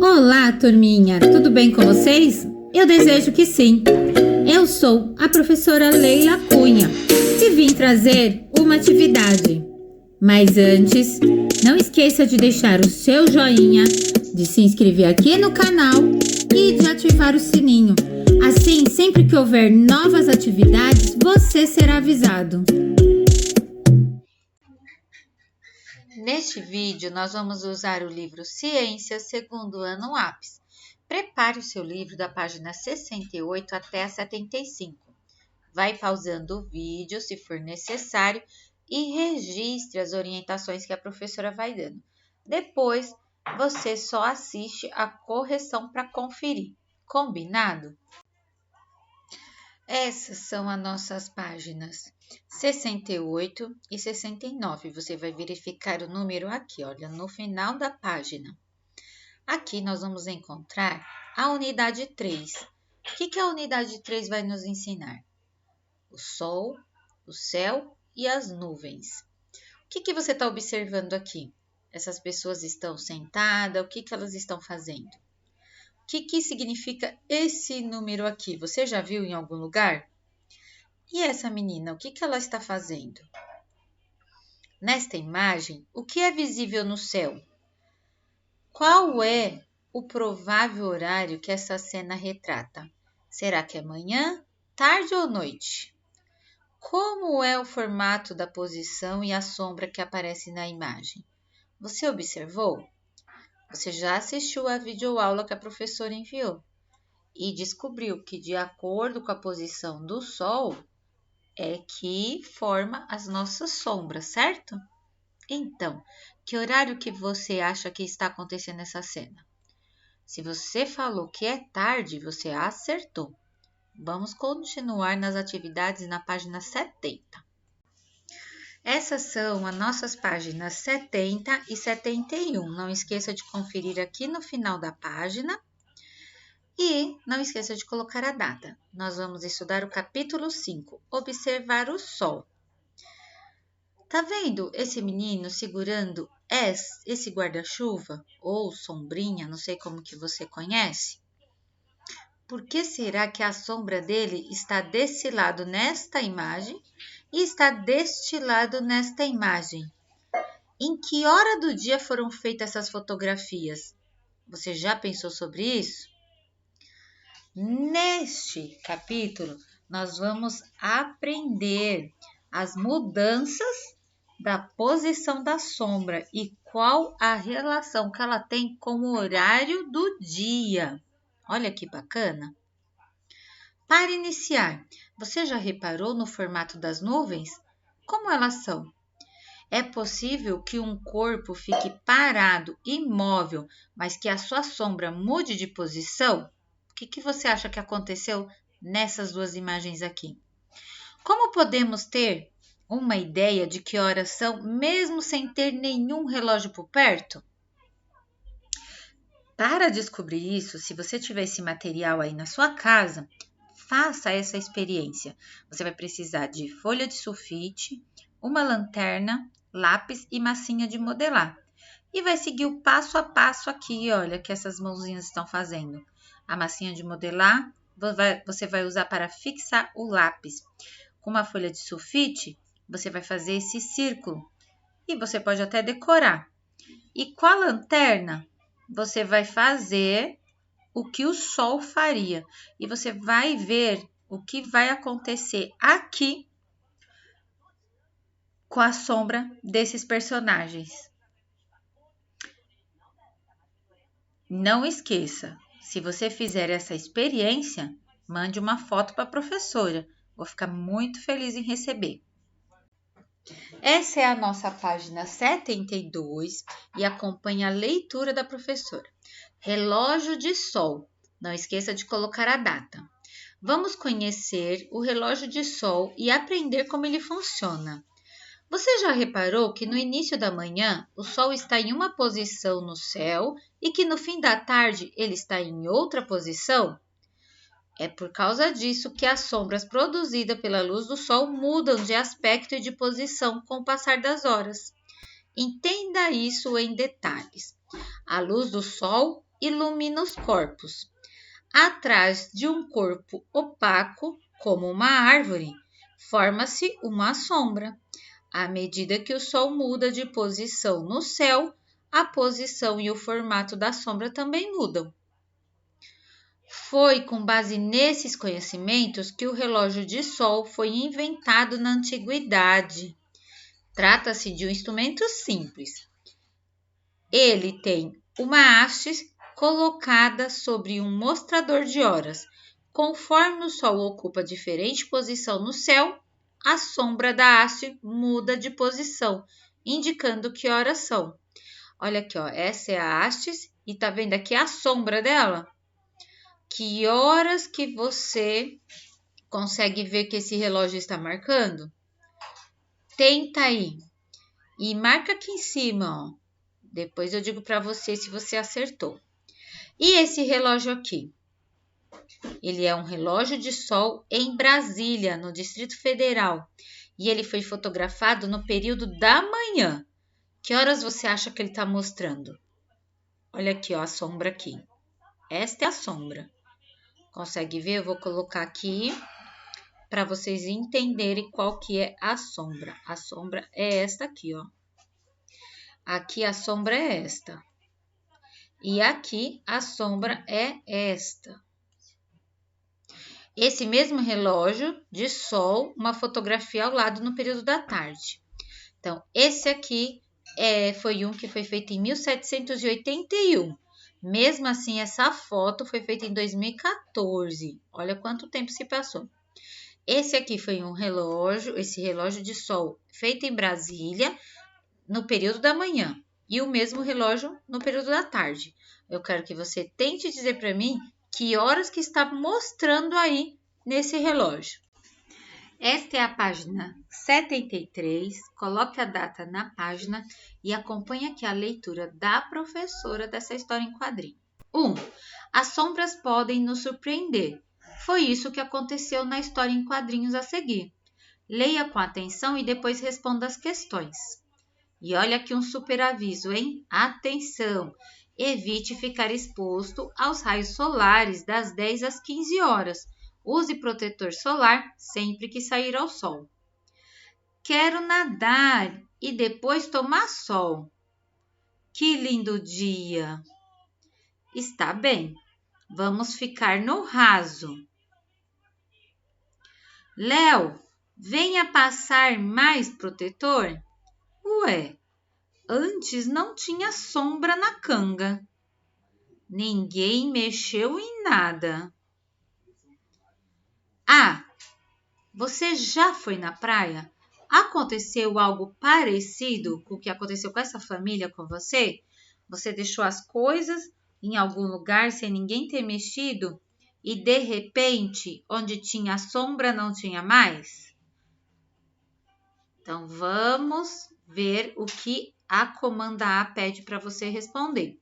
Olá, turminha! Tudo bem com vocês? Eu desejo que sim! Eu sou a professora Leila Cunha e vim trazer uma atividade. Mas antes, não esqueça de deixar o seu joinha, de se inscrever aqui no canal e de ativar o sininho. Assim, sempre que houver novas atividades, você será avisado. Neste vídeo, nós vamos usar o livro Ciências, segundo ano APS. Prepare o seu livro da página 68 até a 75. Vai pausando o vídeo, se for necessário, e registre as orientações que a professora vai dando. Depois, você só assiste a correção para conferir. Combinado? Essas são as nossas páginas 68 e 69. Você vai verificar o número aqui, olha, no final da página. Aqui nós vamos encontrar a unidade 3. O que a unidade 3 vai nos ensinar? O sol, o céu e as nuvens. O que você está observando aqui? Essas pessoas estão sentadas, o que elas estão fazendo? O que significa esse número aqui? Você já viu em algum lugar? E essa menina, o que ela está fazendo? Nesta imagem, o que é visível no céu? Qual é o provável horário que essa cena retrata? Será que é manhã, tarde ou noite? Como é o formato da posição e a sombra que aparece na imagem? Você observou? Você já assistiu à videoaula que a professora enviou e descobriu que, de acordo com a posição do sol, é que forma as nossas sombras, certo? Então, que horário que você acha que está acontecendo essa cena? Se você falou que é tarde, você acertou. Vamos continuar nas atividades na página 70. Essas são as nossas páginas 70 e 71. Não esqueça de conferir aqui no final da página. E não esqueça de colocar a data. Nós vamos estudar o capítulo 5, observar o sol. Tá vendo esse menino segurando esse guarda-chuva ou sombrinha, não sei como que você conhece? Por que será que a sombra dele está desse lado nesta imagem e está deste lado nesta imagem? Em que hora do dia foram feitas essas fotografias? Você já pensou sobre isso? Neste capítulo, nós vamos aprender as mudanças da posição da sombra e qual a relação que ela tem com o horário do dia. Olha que bacana! Para iniciar, você já reparou no formato das nuvens? Como elas são? É possível que um corpo fique parado, imóvel, mas que a sua sombra mude de posição? O que você acha que aconteceu nessas duas imagens aqui? Como podemos ter uma ideia de que horas são, mesmo sem ter nenhum relógio por perto? Para descobrir isso, se você tiver esse material aí na sua casa, faça essa experiência. Você vai precisar de folha de sulfite, uma lanterna, lápis e massinha de modelar. E vai seguir o passo a passo aqui, olha, que essas mãozinhas estão fazendo. A massinha de modelar, você vai usar para fixar o lápis. Com uma folha de sulfite, você vai fazer esse círculo. E você pode até decorar. E com a lanterna, você vai fazer o que o sol faria. E você vai ver o que vai acontecer aqui com a sombra desses personagens. Não esqueça, se você fizer essa experiência, mande uma foto para a professora. Vou ficar muito feliz em receber. Essa é a nossa página 72 e acompanha a leitura da professora. Relógio de sol. Não esqueça de colocar a data. Vamos conhecer o relógio de sol e aprender como ele funciona. Você já reparou que no início da manhã o sol está em uma posição no céu e que no fim da tarde ele está em outra posição? É por causa disso que as sombras produzidas pela luz do sol mudam de aspecto e de posição com o passar das horas. Entenda isso em detalhes. A luz do sol ilumina os corpos. Atrás de um corpo opaco, como uma árvore, forma-se uma sombra. À medida que o sol muda de posição no céu, a posição e o formato da sombra também mudam. Foi com base nesses conhecimentos que o relógio de sol foi inventado na antiguidade. Trata-se de um instrumento simples. Ele tem uma haste colocada sobre um mostrador de horas. Conforme o sol ocupa diferente posição no céu, a sombra da haste muda de posição, indicando que horas são. Olha aqui, ó, essa é a haste e tá vendo aqui a sombra dela? Que horas que você consegue ver que esse relógio está marcando? Tenta aí e marca aqui em cima, ó. Depois eu digo para você se você acertou. E esse relógio aqui? Ele é um relógio de sol em Brasília, no Distrito Federal. E ele foi fotografado no período da manhã. Que horas você acha que ele está mostrando? Olha aqui, ó, a sombra aqui. Esta é a sombra. Consegue ver? Eu vou colocar aqui para vocês entenderem qual que é a sombra. A sombra é esta aqui, ó. Aqui a sombra é esta. E aqui a sombra é esta. Esse mesmo relógio de sol, uma fotografia ao lado no período da tarde. Então, esse aqui foi um que foi feito em 1781. Mesmo assim, essa foto foi feita em 2014. Olha quanto tempo se passou. Esse aqui foi um relógio, esse relógio de sol feito em Brasília no período da manhã. E o mesmo relógio no período da tarde. Eu quero que você tente dizer para mim que horas que está mostrando aí nesse relógio. Esta é a página 73. Coloque a data na página e acompanhe aqui a leitura da professora dessa história em quadrinho. 1. As sombras podem nos surpreender. Foi isso que aconteceu na história em quadrinhos a seguir. Leia com atenção e depois responda as questões. E olha aqui um super aviso, hein? Atenção! Evite ficar exposto aos raios solares das 10 às 15 horas. Use protetor solar sempre que sair ao sol. Quero nadar e depois tomar sol. Que lindo dia! Está bem, vamos ficar no raso. Léo, venha passar mais protetor? Ué, antes não tinha sombra na canga. Ninguém mexeu em nada. Ah, você já foi na praia? Aconteceu algo parecido com o que aconteceu com essa família com você? Você deixou as coisas em algum lugar sem ninguém ter mexido e de repente, onde tinha sombra, não tinha mais? Então, vamos ver o que a comanda A pede para você responder.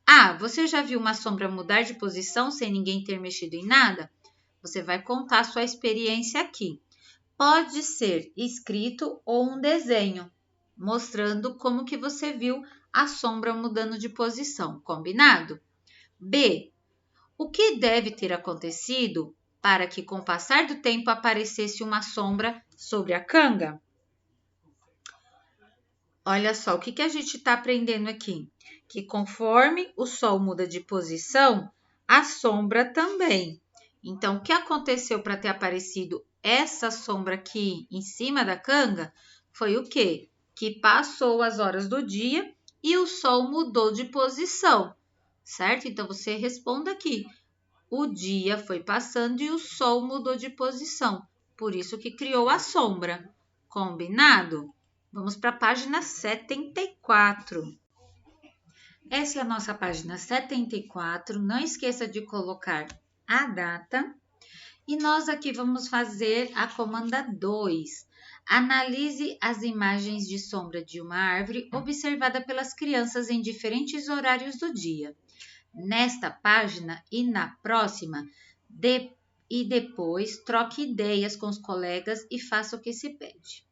Ah, você já viu uma sombra mudar de posição sem ninguém ter mexido em nada? Você vai contar sua experiência aqui. Pode ser escrito ou um desenho, mostrando como que você viu a sombra mudando de posição, combinado? B. O que deve ter acontecido para que, com o passar do tempo, aparecesse uma sombra sobre a canga? Olha só, o que a gente está aprendendo aqui? Que conforme o sol muda de posição, a sombra também. Então, o que aconteceu para ter aparecido essa sombra aqui em cima da canga foi o quê? Que passou as horas do dia e o sol mudou de posição, certo? Então, você responda aqui. O dia foi passando e o sol mudou de posição, por isso que criou a sombra. Combinado? Vamos para a página 74. Essa é a nossa página 74. Não esqueça de colocar a data. E nós aqui vamos fazer a comanda 2. Analise as imagens de sombra de uma árvore observada pelas crianças em diferentes horários do dia. Nesta página e na próxima, depois troque ideias com os colegas e faça o que se pede.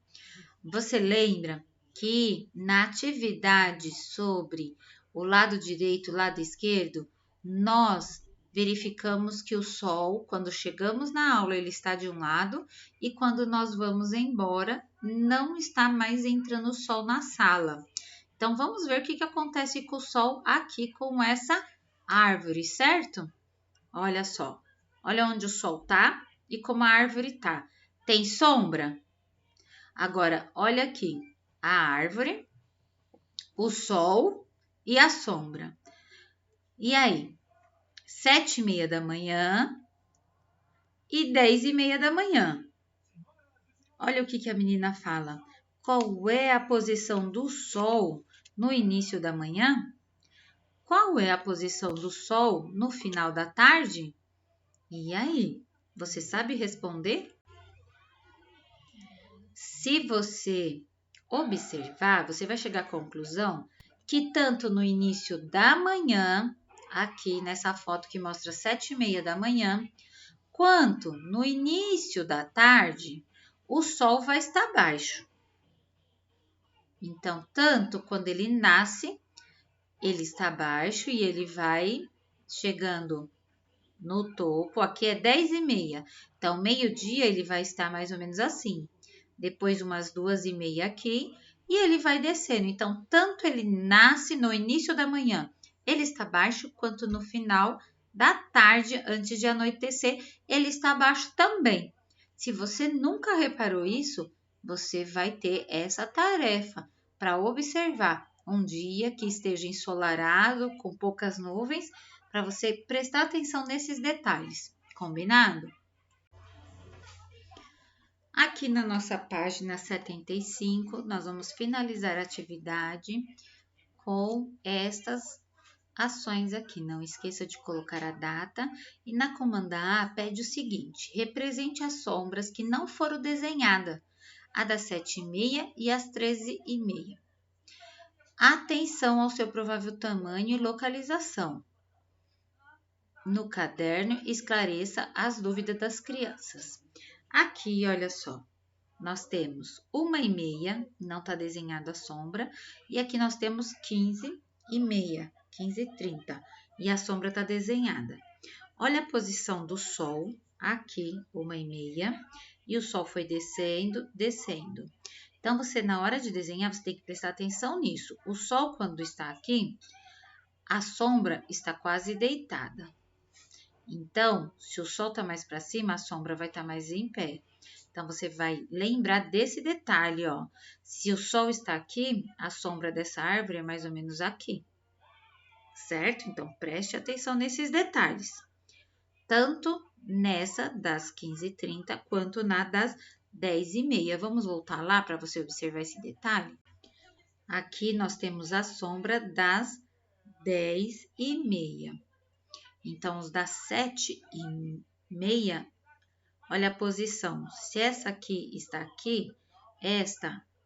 Você lembra que na atividade sobre o lado direito e o lado esquerdo, nós verificamos que o sol, quando chegamos na aula, ele está de um lado e quando nós vamos embora, não está mais entrando o sol na sala. Então, vamos ver o que acontece com o sol aqui com essa árvore, certo? Olha só, olha onde o sol tá e como a árvore tá. Tem sombra? Agora, olha aqui, a árvore, o sol e a sombra. E aí? 7h30 da manhã e 10h30 da manhã. Olha o que a menina fala. Qual é a posição do sol no início da manhã? Qual é a posição do sol no final da tarde? E aí, você sabe responder? Se você observar, você vai chegar à conclusão que tanto no início da manhã, aqui nessa foto que mostra 7h30 da manhã, quanto no início da tarde, o sol vai estar baixo. Então, tanto quando ele nasce, ele está baixo e ele vai chegando no topo. Aqui é 10h30, então meio-dia ele vai estar mais ou menos assim. Depois umas 2h30 aqui e ele vai descendo. Então, tanto ele nasce no início da manhã, ele está baixo, quanto no final da tarde, antes de anoitecer, ele está baixo também. Se você nunca reparou isso, você vai ter essa tarefa para observar um dia que esteja ensolarado, com poucas nuvens, para você prestar atenção nesses detalhes. Combinado? Aqui na nossa página 75, nós vamos finalizar a atividade com estas ações aqui. Não esqueça de colocar a data e na comanda A pede o seguinte: represente as sombras que não foram desenhadas, a das 7h30 e às 13h30. Atenção ao seu provável tamanho e localização. No caderno, esclareça as dúvidas das crianças. Aqui, olha só, nós temos 1h30, não está desenhada a sombra, e aqui nós temos 15h30, 15h30, e a sombra está desenhada. Olha a posição do sol, aqui, 1h30, e o sol foi descendo, descendo. Então, você, na hora de desenhar, você tem que prestar atenção nisso. O sol, quando está aqui, a sombra está quase deitada. Então, se o sol está mais para cima, a sombra vai estar mais em pé. Então, você vai lembrar desse detalhe, ó. Se o sol está aqui, a sombra dessa árvore é mais ou menos aqui. Certo? Então, preste atenção nesses detalhes. Tanto nessa das 15h30, quanto na das 10h30. Vamos voltar lá para você observar esse detalhe? Aqui nós temos a sombra das 10h30. Então, os das 7h30, olha a posição. Se essa aqui está aqui,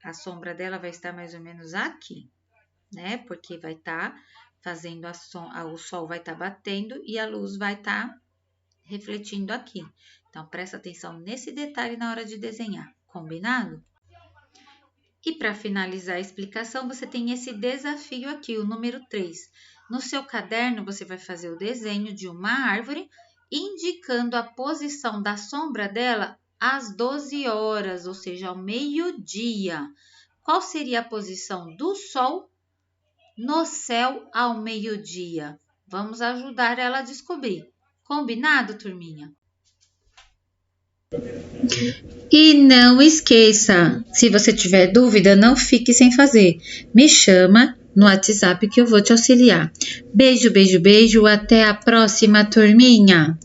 a sombra dela vai estar mais ou menos aqui, né? Porque vai estar fazendo o sol vai estar batendo e a luz vai estar refletindo aqui. Então, presta atenção nesse detalhe na hora de desenhar, combinado? E para finalizar a explicação, você tem esse desafio aqui, o número 3. No seu caderno, você vai fazer o desenho de uma árvore, indicando a posição da sombra dela às 12 horas, ou seja, ao meio-dia. Qual seria a posição do sol no céu ao meio-dia? Vamos ajudar ela a descobrir. Combinado, turminha? E não esqueça, se você tiver dúvida, não fique sem fazer. Me chama no WhatsApp que eu vou te auxiliar. Beijo, beijo, beijo. Até a próxima, turminha.